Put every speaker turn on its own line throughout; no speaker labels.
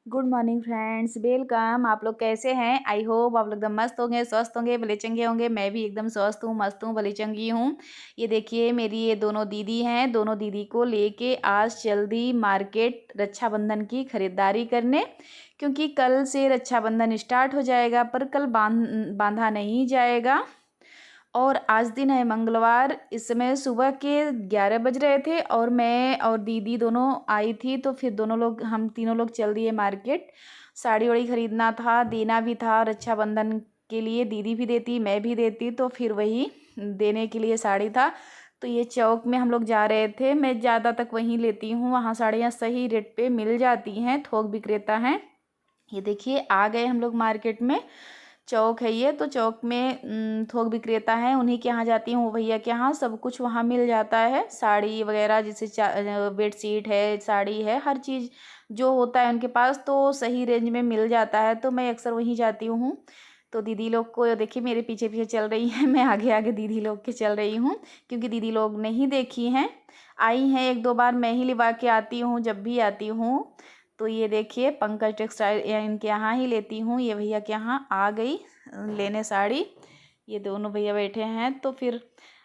Good morning friends, welcome. आप लोग कैसे हैं? आई होप आप लोग एकदम मस्त होंगे, स्वस्थ होंगे, भले चंगे होंगे। मैं भी एकदम स्वस्थ हूँ, मस्त हूँ, भली चंगी हूँ। ये देखिए मेरी ये दोनों दीदी हैं। दोनों दीदी को लेके आज जल्दी मार्केट रक्षाबंधन की खरीदारी करने, क्योंकि कल से रक्षाबंधन स्टार्ट हो जाएगा। पर कल बांधा नहीं जाएगा। और आज दिन है मंगलवार। इस समय सुबह के 11 बज रहे थे और मैं और दीदी दोनों आई थी, तो फिर दोनों लोग, हम तीनों लोग चल दिए मार्केट। साड़ी वाड़ी खरीदना था, देना भी था रक्षाबंधन के लिए। दीदी भी देती, मैं भी देती, तो फिर वही देने के लिए साड़ी था। तो ये चौक में हम लोग जा रहे थे। मैं ज़्यादा तक वहीं लेती हूँ, वहाँ साड़ियाँ सही रेट पे मिल जाती हैं, थोक विक्रेता हैं। ये देखिए आ गए हम लोग मार्केट में। चौक है ये, तो चौक में थोक विक्रेता हैं, उन्हीं के यहाँ जाती हूँ, भैया के यहाँ सब कुछ वहाँ मिल जाता है। साड़ी वगैरह जैसे बेडशीट है, साड़ी है, हर चीज़ जो होता है उनके पास तो सही रेंज में मिल जाता है। तो मैं अक्सर वहीं जाती हूँ। तो दीदी लोग को देखिए मेरे पीछे पीछे चल रही हैं, मैं आगे आगे दीदी लोग के चल रही हूँ, क्योंकि दीदी लोग नहीं देखी हैं। आई हैं एक दो बार, मैं ही लिवा के आती हूँ जब भी आती हूँ। तो ये देखिए पंकज टेक्सटाइल इनके यहाँ ही लेती हूँ। ये भैया के यहाँ आ गई लेने साड़ी। ये दोनों भैया बैठे हैं। तो फिर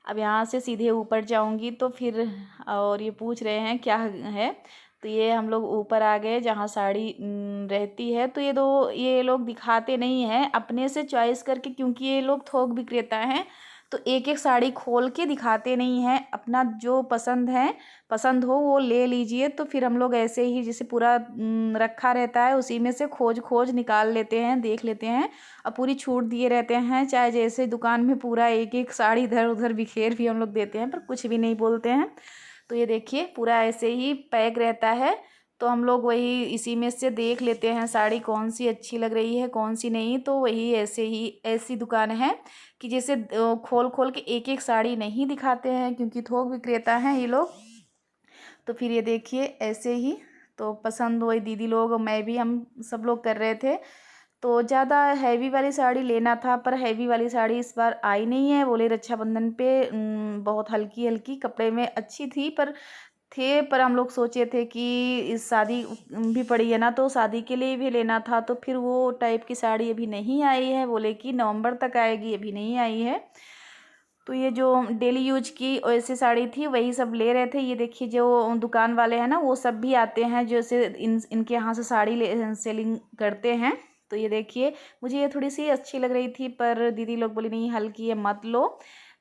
अब यहाँ से सीधे ऊपर जाऊँगी तो फिर, और ये पूछ रहे हैं क्या है। तो ये हम लोग ऊपर आ गए जहाँ साड़ी रहती है। तो ये लोग दिखाते नहीं हैं अपने से चॉइस करके, क्योंकि ये लोग थोक विक्रेता हैं। तो एक एक साड़ी खोल के दिखाते नहीं हैं। अपना जो पसंद हो वो ले लीजिए। तो फिर हम लोग ऐसे ही जैसे पूरा रखा रहता है, उसी में से खोज खोज निकाल लेते हैं, देख लेते हैं। और पूरी छूट दिए रहते हैं, चाहे जैसे दुकान में पूरा एक एक साड़ी इधर उधर बिखेर भी हम लोग देते हैं, पर कुछ भी नहीं बोलते हैं। तो ये देखिए पूरा ऐसे ही पैक रहता है। तो हम लोग वही इसी में से देख लेते हैं साड़ी कौन सी अच्छी लग रही है, कौन सी नहीं। तो वही ऐसे ही ऐसी दुकान है कि जैसे खोल खोल के एक एक साड़ी नहीं दिखाते हैं, क्योंकि थोक विक्रेता हैं ये लोग। तो फिर ये देखिए ऐसे ही, तो पसंद वही दीदी लोग, मैं भी, हम सब लोग कर रहे थे। तो ज़्यादा हैवी वाली साड़ी लेना था, पर हैवी वाली साड़ी इस बार आई नहीं है। बोले रक्षाबंधन पे बहुत हल्की हल्की कपड़े में अच्छी थी, पर हम लोग सोचे थे कि इस शादी भी पड़ी है ना, तो शादी के लिए भी लेना था। तो फिर वो टाइप की साड़ी अभी नहीं आई है, बोले कि नवंबर तक आएगी, अभी नहीं आई है। तो ये जो डेली यूज की ऐसी साड़ी थी वही सब ले रहे थे। ये देखिए जो दुकान वाले हैं ना, वो सब भी आते हैं जैसे इनके यहाँ से साड़ी सेलिंग करते हैं। तो ये देखिए मुझे ये थोड़ी सी अच्छी लग रही थी, पर दीदी लोग बोली नहीं हल्की है मत लो।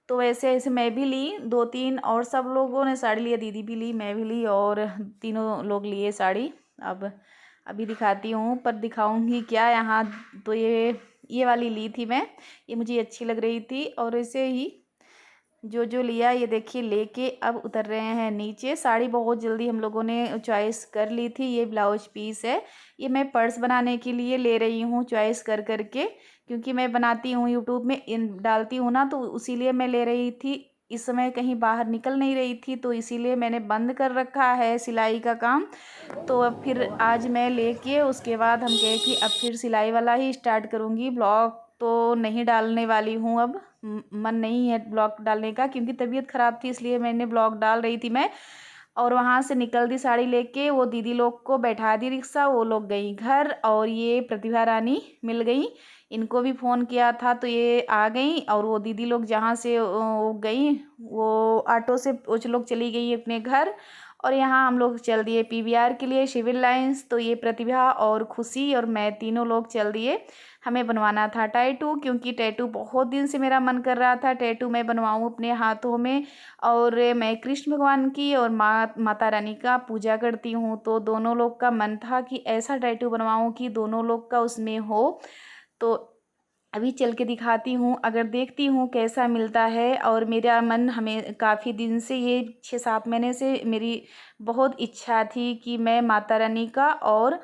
तो वैसे ऐसे मैं भी ली दो तीन, और सब लोगों ने साड़ी लिया, दीदी भी ली, मैं भी ली, और तीनों लोग लिए साड़ी। अब अभी दिखाती हूँ, पर दिखाऊंगी क्या यहाँ। तो ये वाली ली थी मैं, ये मुझे अच्छी लग रही थी। और ऐसे ही जो जो लिया ये देखिए लेके अब उतर रहे हैं नीचे। साड़ी बहुत जल्दी हम लोगों ने चॉइस कर ली थी। ये ब्लाउज पीस है, ये मैं पर्स बनाने के लिए ले रही हूँ चॉइस कर करके, क्योंकि मैं बनाती हूँ यूट्यूब में इन डालती हूँ ना, तो इसीलिए मैं ले रही थी। इस समय कहीं बाहर निकल नहीं रही थी, तो इसीलिए मैंने बंद कर रखा है सिलाई का काम। तो अब फिर आज मैं लेके उसके बाद हम कहे कि अब फिर सिलाई वाला ही स्टार्ट करूँगी। ब्लॉग तो नहीं डालने वाली हूँ अब, मन नहीं है ब्लॉग डालने का, क्योंकि तबीयत ख़राब थी इसलिए मैंने ब्लॉग डाल रही थी मैं। और वहाँ से निकल दी साड़ी लेके, वो दीदी लोग को बैठा दी रिक्शा, वो लोग गई घर। और ये प्रतिभा रानी मिल गई, इनको भी फ़ोन किया था तो ये आ गई। और वो दीदी लोग जहाँ से वो गई, वो ऑटो से वो लोग चली गई अपने घर। और यहाँ हम लोग चल दिए पीवीआर के लिए, सिविल लाइंस। तो ये प्रतिभा और खुशी और मैं तीनों लोग चल दिए। हमें बनवाना था टैटू, क्योंकि टैटू बहुत दिन से मेरा मन कर रहा था, टैटू मैं बनवाऊँ अपने हाथों में। और मैं कृष्ण भगवान की और माता रानी का पूजा करती हूँ, तो दोनों लोग का मन था कि ऐसा टैटू बनवाऊँ कि दोनों लोग का उसमें हो। तो अभी चल के दिखाती हूँ, अगर देखती हूँ कैसा मिलता है। और मेरा मन, हमें काफ़ी दिन से, ये 6-7 महीने से मेरी बहुत इच्छा थी कि मैं माता रानी का और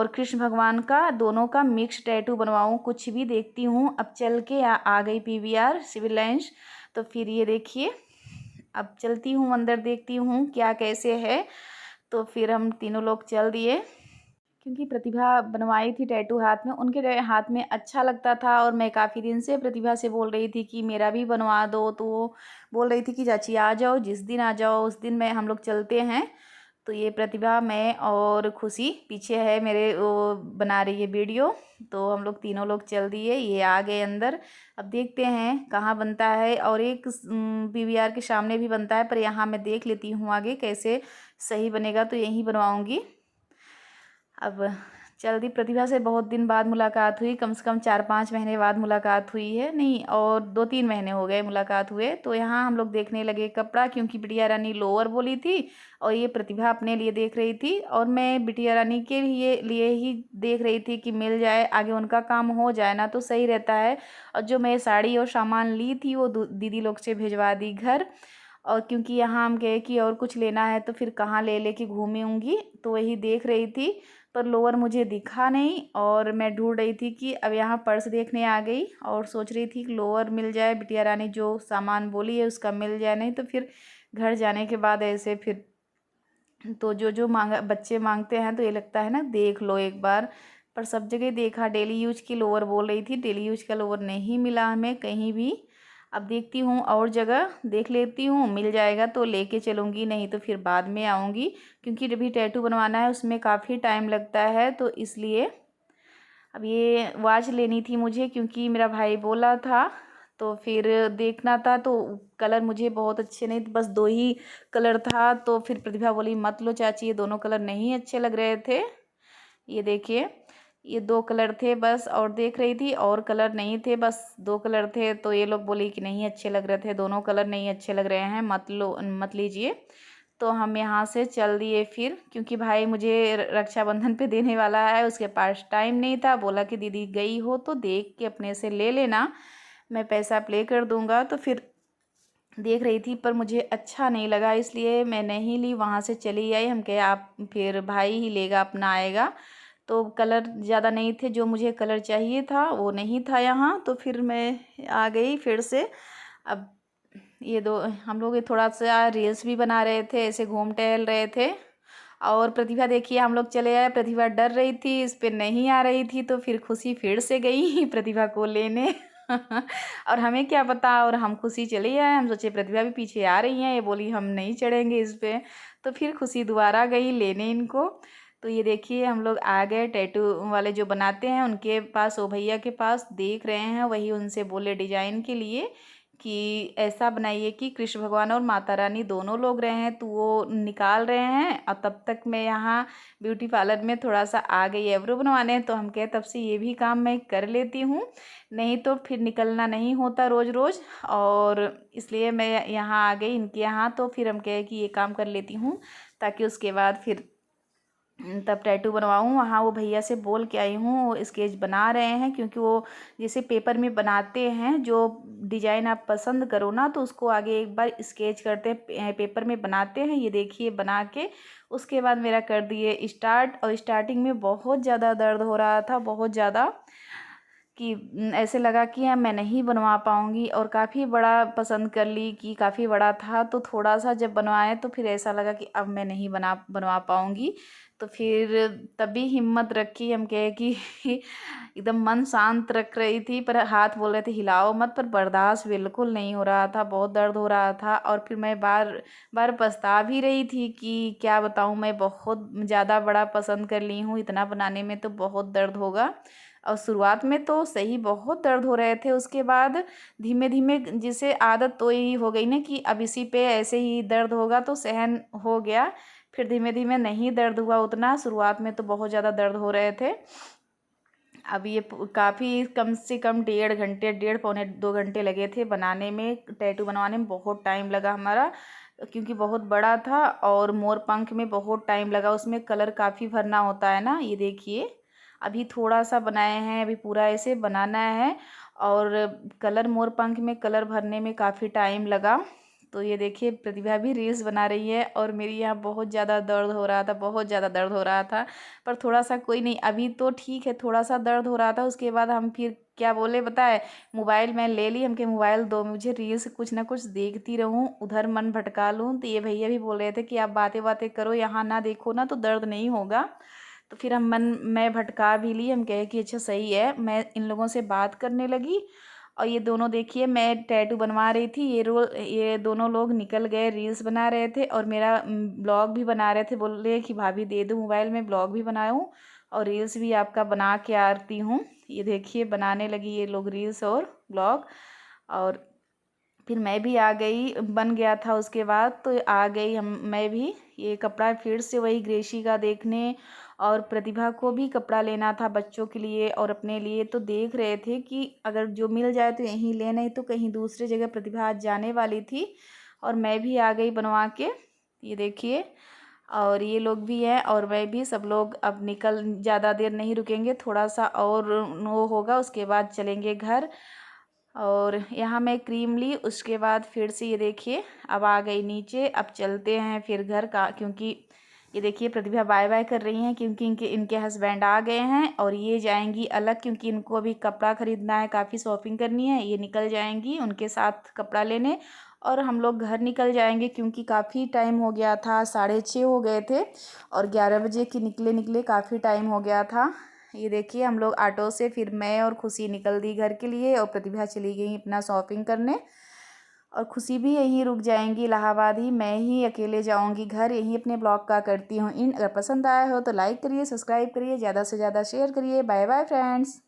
कृष्ण भगवान का दोनों का मिक्स टैटू बनवाऊँ। कुछ भी देखती हूँ। अब चल के आ गई पीवीआर सिविल लाइंस। तो फिर ये देखिए अब चलती हूँ अंदर, देखती हूँ क्या कैसे है। तो फिर हम तीनों लोग चल दिए, क्योंकि प्रतिभा बनवाई थी टैटू हाथ में, उनके हाथ में अच्छा लगता था। और मैं काफ़ी दिन से प्रतिभा से बोल रही थी कि मेरा भी बनवा दो, तो वो बोल रही थी कि चाची आ जाओ, जिस दिन आ जाओ उस दिन मैं हम लोग चलते हैं। तो ये प्रतिभा, मैं और खुशी पीछे है मेरे, वो बना रही है वीडियो। तो हम लोग तीनों लोग चल दिए, ये आ गए अंदर। अब देखते हैं कहाँ बनता है, और एक पीवीआर के सामने भी बनता है, पर यहाँ मैं देख लेती हूँ आगे कैसे सही बनेगा, तो यहीं बनवाऊँगी। अब चल दी। प्रतिभा से बहुत दिन बाद मुलाकात हुई, कम से कम 4-5 महीने बाद मुलाकात हुई है, नहीं और 2-3 महीने हो गए मुलाकात हुए। तो यहाँ हम लोग देखने लगे कपड़ा, क्योंकि बिटिया रानी लोअर बोली थी और ये प्रतिभा अपने लिए देख रही थी, और मैं बिटिया रानी के लिए ही देख रही थी कि मिल जाए, आगे उनका काम हो जाए ना तो सही रहता है। और जो मैं साड़ी और सामान ली थी वो दीदी लोग से भिजवा दी घर। और क्योंकि यहाँ हम गए कि और कुछ लेना है तो फिर कहाँ ले लेके घूमूंगी, तो वही देख रही थी, पर लोअर मुझे दिखा नहीं। और मैं ढूंढ रही थी कि अब यहाँ पर्स देखने आ गई, और सोच रही थी कि लोअर मिल जाए, बिटिया रानी जो सामान बोली है उसका मिल जाए, नहीं तो फिर घर जाने के बाद ऐसे फिर तो जो जो मांगा बच्चे मांगते हैं तो ये लगता है ना देख लो एक बार। पर सब जगह देखा, डेली यूज की लोअर बोल रही थी, डेली यूज का लोअर नहीं मिला हमें कहीं भी। अब देखती हूँ और जगह देख लेती हूँ, मिल जाएगा तो लेके चलूँगी, नहीं तो फिर बाद में आऊँगी, क्योंकि जब भी टैटू बनवाना है उसमें काफ़ी टाइम लगता है, तो इसलिए। अब ये वॉच लेनी थी मुझे, क्योंकि मेरा भाई बोला था, तो फिर देखना था। तो कलर मुझे बहुत अच्छे नहीं, बस 2 ही कलर था, तो फिर प्रतिभा बोली मत लो चाची, ये दोनों कलर नहीं अच्छे लग रहे थे। ये देखिए, ये 2 कलर थे बस, और देख रही थी और कलर नहीं थे, बस 2 कलर थे। तो ये लोग बोली कि नहीं अच्छे लग रहे थे, दोनों कलर नहीं अच्छे लग रहे हैं, मत लो, मत लीजिए। तो हम यहाँ से चल दिए फिर, क्योंकि भाई मुझे रक्षाबंधन पे देने वाला है, उसके पास टाइम नहीं था। बोला कि दीदी गई हो तो देख के अपने से ले लेना, मैं पैसा प्ले कर दूंगा। तो फिर देख रही थी, पर मुझे अच्छा नहीं लगा, इसलिए मैं नहीं ली, वहाँ से चली आई। हम कहे आप फिर भाई ही लेगा, अपना आएगा। तो कलर ज़्यादा नहीं थे, जो मुझे कलर चाहिए था वो नहीं था यहाँ, तो फिर मैं आ गई फिर से। अब ये दो हम लोग ये थोड़ा सा रील्स भी बना रहे थे, ऐसे घूम टहल रहे थे। और प्रतिभा देखिए, हम लोग चले आए, प्रतिभा डर रही थी, इस पे नहीं आ रही थी, तो फिर खुशी फिर से गई प्रतिभा को लेने और हमें क्या पता, और हम खुशी चले आए, हम सोचे प्रतिभा भी पीछे आ रही हैं, ये बोली हम नहीं चढ़ेंगे इस पे, तो फिर खुशी दोबारा गई लेने इनको। तो ये देखिए हम लोग आ गए, टैटू वाले जो बनाते हैं उनके पास, ओ भैया के पास देख रहे हैं, वही उनसे बोले डिजाइन के लिए कि ऐसा बनाइए कि कृष्ण भगवान और माता रानी दोनों लोग रहे हैं, तो वो निकाल रहे हैं। और तब तक मैं यहाँ ब्यूटी पार्लर में थोड़ा सा आ गई एब्रो बनवाने, तो हम कहे तब से ये भी काम मैं कर लेती हूँ, नहीं तो फिर निकलना नहीं होता रोज़ रोज़, और इसलिए मैं यहाँ आ गई इनके यहाँ। तो फिर हम कहे कि ये काम कर लेती हूँ, ताकि उसके बाद फिर तब टैटू बनवाऊँ। वहाँ वो भैया से बोल के आई हूँ, वो स्केच बना रहे हैं, क्योंकि वो जैसे पेपर में बनाते हैं, जो डिजाइन आप पसंद करो ना तो उसको आगे एक बार स्केच करते हैं, पेपर में बनाते हैं। ये देखिए बना के उसके बाद मेरा कर दिए स्टार्ट, और स्टार्टिंग में बहुत ज़्यादा दर्द हो रहा था, बहुत ज़्यादा, कि ऐसे लगा कि मैं नहीं बनवा पाऊँगी, और काफ़ी बड़ा पसंद कर ली कि काफ़ी बड़ा था, तो थोड़ा सा जब बनवाए तो फिर ऐसा लगा कि अब मैं नहीं बनवा पाऊँगी। तो फिर तभी हिम्मत रखी, हम कहे कि एकदम मन शांत रख रही थी, पर हाथ बोल रहे थे हिलाओ मत, पर बर्दाश्त बिल्कुल नहीं हो रहा था, बहुत दर्द हो रहा था। और फिर मैं बार बार पछता भी रही थी कि क्या बताऊँ, मैं बहुत ज़्यादा बड़ा पसंद कर ली हूँ, इतना बनाने में तो बहुत दर्द होगा। और शुरुआत में तो सही बहुत दर्द हो रहे थे, उसके बाद धीमे धीमे जिसे आदत तो यही हो गई ना कि अब इसी पे ऐसे ही दर्द होगा, तो सहन हो गया। फिर धीमे धीमे नहीं दर्द हुआ उतना, शुरुआत में तो बहुत ज़्यादा दर्द हो रहे थे। अब ये काफ़ी कम से कम 1.5 घंटे, 1.5 पौने 2 घंटे लगे थे बनाने में, टैटू बनवाने में बहुत टाइम लगा हमारा, क्योंकि बहुत बड़ा था। और मोर पंख में बहुत टाइम लगा, उसमें कलर काफ़ी भरना होता है ना। ये देखिए अभी थोड़ा सा बनाए हैं, अभी पूरा ऐसे बनाना है, और कलर मोर पंख में कलर भरने में काफ़ी टाइम लगा। तो ये देखिए प्रतिभा भी रील्स बना रही है, और मेरी यहाँ बहुत ज़्यादा दर्द हो रहा था, बहुत ज़्यादा दर्द हो रहा था। पर थोड़ा सा कोई नहीं, अभी तो ठीक है, थोड़ा सा दर्द हो रहा था, उसके बाद हम फिर क्या बोले बताए, मोबाइल मैं ले ली, हमके मोबाइल दो, मुझे रील्स कुछ ना कुछ देखती रहूँ, उधर मन भटका लूँ। तो ये भैया भी बोल रहे थे कि आप बातें बातें करो, यहाँ ना देखो ना तो दर्द नहीं होगा। तो फिर हम मैं भटका भी ली, हम कहे कि अच्छा सही है, मैं इन लोगों से बात करने लगी, और ये दोनों देखिए मैं टैटू बनवा रही थी, ये दोनों लोग निकल गए, रील्स बना रहे थे और मेरा ब्लॉग भी बना रहे थे। बोल रहे कि भाभी दे दो मोबाइल में, ब्लॉग भी बनाऊँ और रील्स भी आपका बना के आती हूँ। ये देखिए बनाने लगी ये लोग रील्स और ब्लॉग। और फिर मैं भी आ गई, बन गया था उसके बाद तो आ गई मैं भी ये कपड़ा फिर से वही ग्रेसी का देखने। और प्रतिभा को भी कपड़ा लेना था बच्चों के लिए और अपने लिए, तो देख रहे थे कि अगर जो मिल जाए तो यहीं ले, नहीं तो कहीं दूसरी जगह प्रतिभा आज जाने वाली थी। और मैं भी आ गई बनवा के, ये देखिए। और ये लोग भी हैं और मैं भी, सब लोग अब निकल, ज़्यादा देर नहीं रुकेंगे, थोड़ा सा और वो होगा उसके बाद चलेंगे घर। और यहाँ मैं क्रीम ली, उसके बाद फिर से ये देखिए अब आ गई नीचे। अब चलते हैं फिर घर का, क्योंकि ये देखिए प्रतिभा बाय बाय कर रही हैं क्योंकि इनके इनके हस्बैंड आ गए हैं और ये जाएंगी अलग, क्योंकि इनको अभी कपड़ा ख़रीदना है, काफ़ी शॉपिंग करनी है। ये निकल जाएंगी उनके साथ कपड़ा लेने और हम लोग घर निकल जाएंगे, क्योंकि काफ़ी टाइम हो गया था, 6:30 हो गए थे और 11 बजे की निकले निकले काफ़ी टाइम हो गया था। ये देखिए हम लोग ऑटो से, फिर मैं और खुशी निकल दी घर के लिए और प्रतिभा चली गई अपना शॉपिंग करने। और खुशी भी यहीं रुक जाएंगी इलाहाबाद ही, मैं ही अकेले जाऊंगी घर। यहीं अपने ब्लॉग का करती हूँ इन। अगर पसंद आया हो तो लाइक करिए, सब्सक्राइब करिए, ज़्यादा से ज़्यादा शेयर करिए। Bye bye friends.